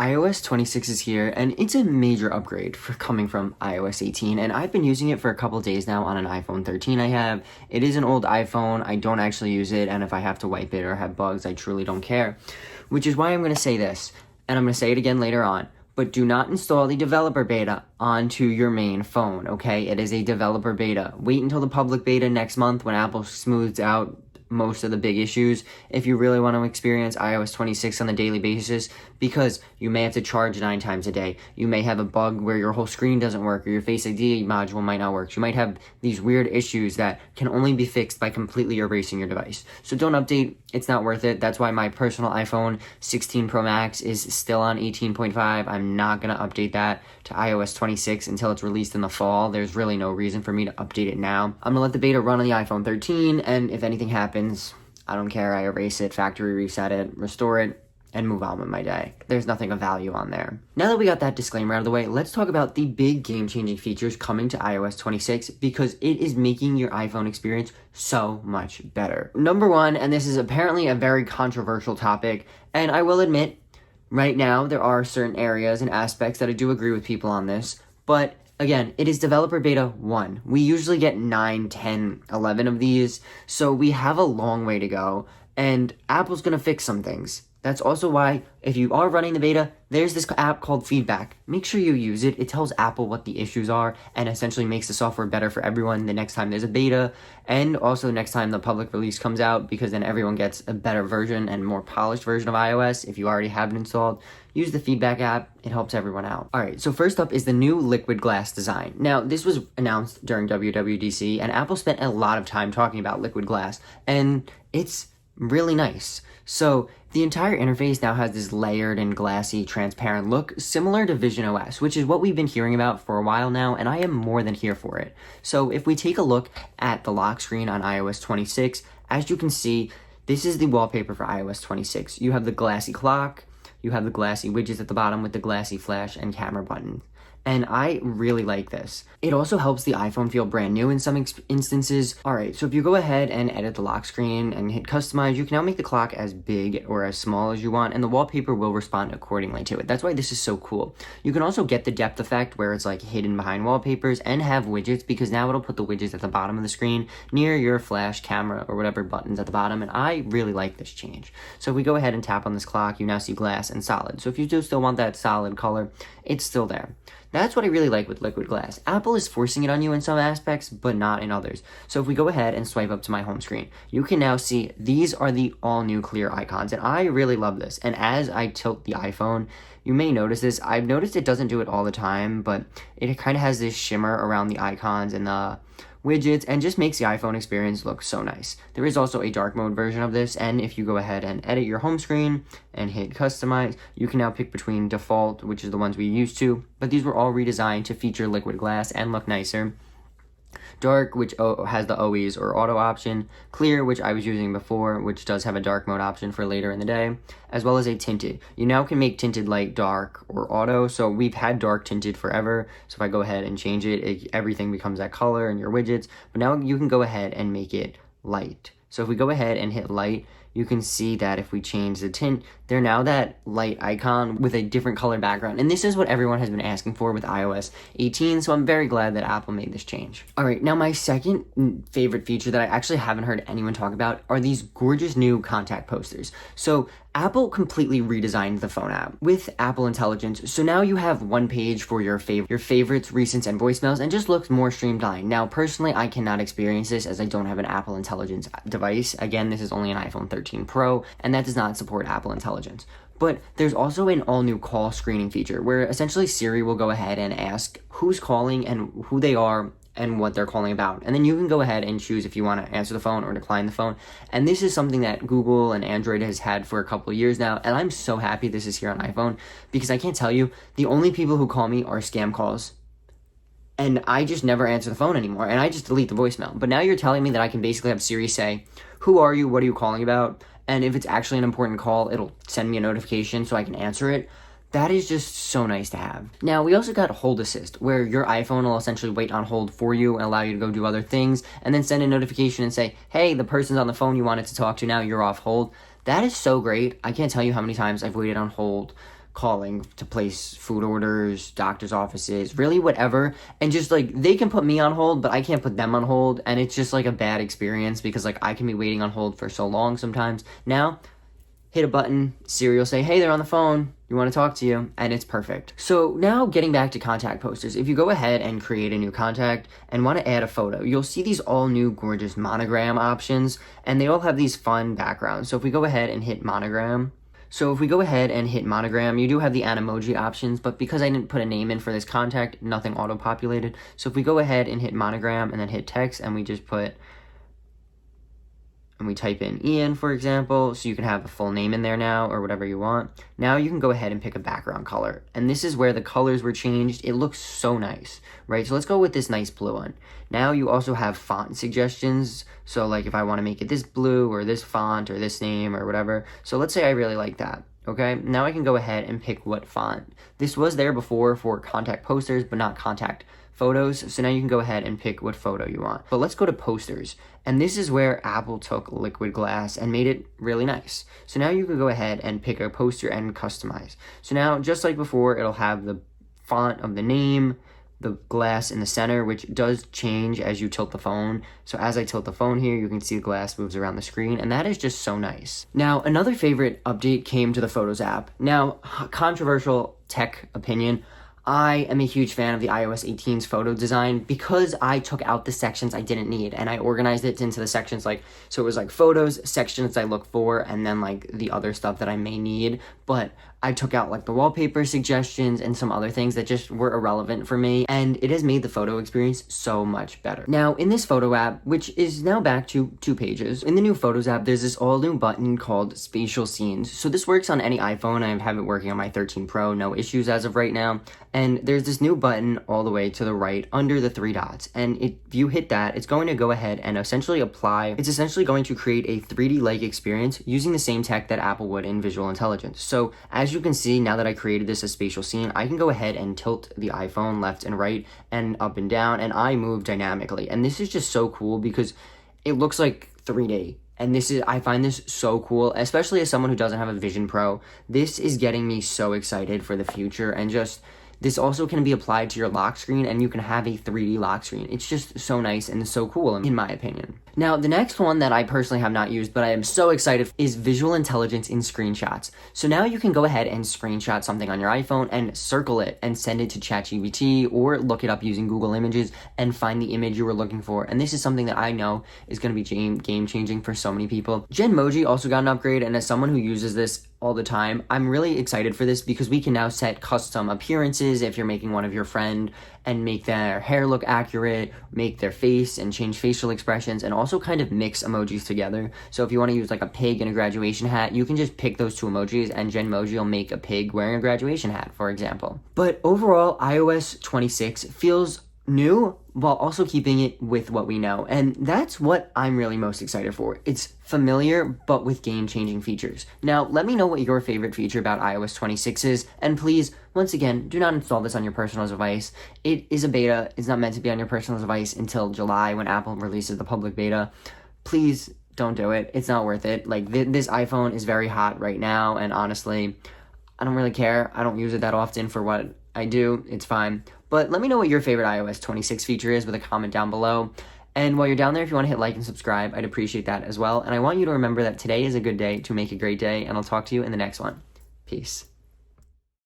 iOS 26 is here, and it's a major upgrade for coming from iOS 18, and I've been using it for a couple days now on an iPhone 13 I have. It is an old iPhone, I don't actually use it, and if I have to wipe it or have bugs, I truly don't care. Which is why I'm going to say this, and I'm going to say it again later on, but do not install the developer beta onto your main phone, okay? It is a developer beta. Wait until the public beta next month when Apple smooths out most of the big issues if you really want to experience iOS 26 on a daily basis, because you may have to charge 9 times a day. You may have a bug where your whole screen doesn't work or your Face ID module might not work. You might have these weird issues that can only be fixed by completely erasing your device. So don't update. It's not worth it. That's why my personal iPhone 16 Pro Max is still on 18.5. I'm not going to update that to iOS 26 until it's released in the fall. There's really no reason for me to update it now. I'm going to let the beta run on the iPhone 13, and if anything happens, I don't care. I erase it, factory reset it, restore it, and move on with my day. There's nothing of value on there. Now that we got that disclaimer out of the way, let's talk about the big game-changing features coming to iOS 26 because it is making your iPhone experience so much better. Number one, and this is apparently a very controversial topic, and I will admit, right now there are certain areas and aspects that I do agree with people on this, but again, it is developer beta 1. We usually get 9, 10, 11 of these, so we have a long way to go, and Apple's gonna fix some things. That's also why, if you are running the beta, there's this app called Feedback. Make sure you use it. It tells Apple what the issues are and essentially makes the software better for everyone the next time there's a beta and also next time the public release comes out, because then everyone gets a better version and more polished version of iOS. If you already have it installed, use the Feedback app. It helps everyone out. Alright, so first up is the new liquid glass design. Now, this was announced during WWDC, and Apple spent a lot of time talking about liquid glass, and it's really nice. So the entire interface now has this layered and glassy, transparent look, similar to Vision OS, which is what we've been hearing about for a while now, and I am more than here for it. So if we take a look at the lock screen on iOS 26, as you can see, this is the wallpaper for iOS 26. You have the glassy clock, you have the glassy widgets at the bottom with the glassy flash and camera button. And I really like this. It also helps the iPhone feel brand new in some instances. Alright, so if you go ahead and edit the lock screen and hit customize, you can now make the clock as big or as small as you want, and the wallpaper will respond accordingly to it. That's why this is so cool. You can also get the depth effect where it's like hidden behind wallpapers and have widgets, because now it'll put the widgets at the bottom of the screen near your flash, camera, or whatever buttons at the bottom, and I really like this change. So if we go ahead and tap on this clock, you now see glass and solid. So if you do still want that solid color, it's still there. That's what I really like with liquid glass. Apple is forcing it on you in some aspects, but not in others. So if we go ahead and swipe up to my home screen, you can now see these are the all-new clear icons, and I really love this. And as I tilt the iPhone, you may notice this. I've noticed it doesn't do it all the time, but it kind of has this shimmer around the icons and the widgets and just makes the iPhone experience look so nice. There is also a dark mode version of this, and if you go ahead and edit your home screen and hit customize, you can now pick between default, which is the ones we used to, but these were all redesigned to feature liquid glass and look nicer. Dark, which has the always or auto option. Clear, which I was using before, which does have a dark mode option for later in the day, as well as a tinted. You now can make tinted light, dark, or auto, so we've had dark tinted forever, so if I go ahead and change it, everything becomes that color in your widgets, but now you can go ahead and make it light. So if we go ahead and hit light, you can see that if we change the tint, they're now that light icon with a different color background. And this is what everyone has been asking for with iOS 18, so I'm very glad that Apple made this change. Alright, now my second favorite feature that I actually haven't heard anyone talk about are these gorgeous new contact posters. So Apple completely redesigned the phone app with Apple Intelligence, so now you have one page for your favorites, recents, and voicemails, and just looks more streamlined. Now, personally, I cannot experience this as I don't have an Apple Intelligence device. Again, this is only an iPhone 13 Pro, and that does not support Apple Intelligence. But there's also an all-new call screening feature where essentially Siri will go ahead and ask who's calling and who they are and what they're calling about. And then you can go ahead and choose if you want to answer the phone or decline the phone. And this is something that Google and Android has had for a couple of years now. And I'm so happy this is here on iPhone, because I can't tell you, the only people who call me are scam calls. And I just never answer the phone anymore. And I just delete the voicemail. But now you're telling me that I can basically have Siri say, who are you? What are you calling about? And if it's actually an important call, it'll send me a notification so I can answer it. That is just so nice to have. Now, we also got Hold Assist, where your iPhone will essentially wait on hold for you and allow you to go do other things, and then send a notification and say, hey, the person's on the phone you wanted to talk to now, you're off hold. That is so great. I can't tell you how many times I've waited on hold calling to place food orders, doctor's offices, really whatever. And just like they can put me on hold, but I can't put them on hold. And it's just like a bad experience because like I can be waiting on hold for so long sometimes. Now, hit a button, Siri will say, hey, they're on the phone, you want to talk to you, and it's perfect. So now getting back to contact posters, if you go ahead and create a new contact and want to add a photo, you'll see these all new gorgeous monogram options, and they all have these fun backgrounds. So if we go ahead and hit monogram, you do have the Genmoji options, but because I didn't put a name in for this contact, nothing auto-populated. So if we go ahead and hit monogram and then hit text and we just put, and we type in Ian, for example, so you can have a full name in there now or whatever you want. Now you can go ahead and pick a background color. And this is where the colors were changed. It looks so nice, right? So let's go with this nice blue one. Now you also have font suggestions. So like if I want to make it this blue or this font or this name or whatever. So let's say I really like that. Okay, now I can go ahead and pick what font. This was there before for contact posters, but not contact photos. So now you can go ahead and pick what photo you want. But let's go to posters. And this is where Apple took liquid glass and made it really nice. So now you can go ahead and pick a poster and customize. So now, just like before, it'll have the font of the name, the glass in the center, which does change as you tilt the phone. So as I tilt the phone here, you can see the glass moves around the screen, and that is just so nice. Now, another favorite update came to the Photos app. Now, controversial tech opinion, I am a huge fan of the iOS 18's photo design because I took out the sections I didn't need and I organized it into the sections like, so it was like photos, sections I look for, and then like the other stuff that I may need. But I took out like the wallpaper suggestions and some other things that just were irrelevant for me, and it has made the photo experience so much better. Now, in this photo app, which is now back to 2 pages, in the new Photos app, there's this all new button called Spatial Scenes. So this works on any iPhone. I have it working on my 13 Pro, no issues as of right now. And there's this new button all the way to the right under the 3 dots. And if you hit that, it's going to go ahead and essentially it's essentially going to create a 3D-like experience using the same tech that Apple would in visual intelligence. So as you can see, now that I created this as spatial scene, I can go ahead and tilt the iPhone left and right and up and down, and I move dynamically. And this is just so cool because it looks like 3D. And I find this so cool, especially as someone who doesn't have a Vision Pro. This is getting me so excited for the future, and just, this also can be applied to your lock screen, and you can have a 3D lock screen. It's just so nice and so cool, in my opinion. Now, the next one that I personally have not used, but I am so excited, is visual intelligence in screenshots. So now you can go ahead and screenshot something on your iPhone and circle it and send it to ChatGPT or look it up using Google Images and find the image you were looking for. And this is something that I know is going to be game-changing for so many people. Genmoji also got an upgrade, and as someone who uses this all the time, I'm really excited for this because we can now set custom appearances if you're making one of your friend and make their hair look accurate, make their face and change facial expressions, and also kind of mix emojis together. So if you want to use like a pig and a graduation hat, you can just pick those 2 emojis and Genmoji will make a pig wearing a graduation hat, for example. But overall, iOS 26 feels new while also keeping it with what we know, and that's what I'm really most excited for. It's familiar but with game-changing features. Now let me know what your favorite feature about iOS 26 is, and please, once again, do not install this on your personal device. It is a beta. It's not meant to be on your personal device until July when Apple releases the public beta. Please don't do it. It's not worth it. Like this iPhone is very hot right now, and honestly, I don't really care. I don't use it that often for what I do. It's fine. But let me know what your favorite iOS 26 feature is with a comment down below. And while you're down there, if you want to hit like and subscribe, I'd appreciate that as well. And I want you to remember that today is a good day to make a great day, and I'll talk to you in the next one. Peace.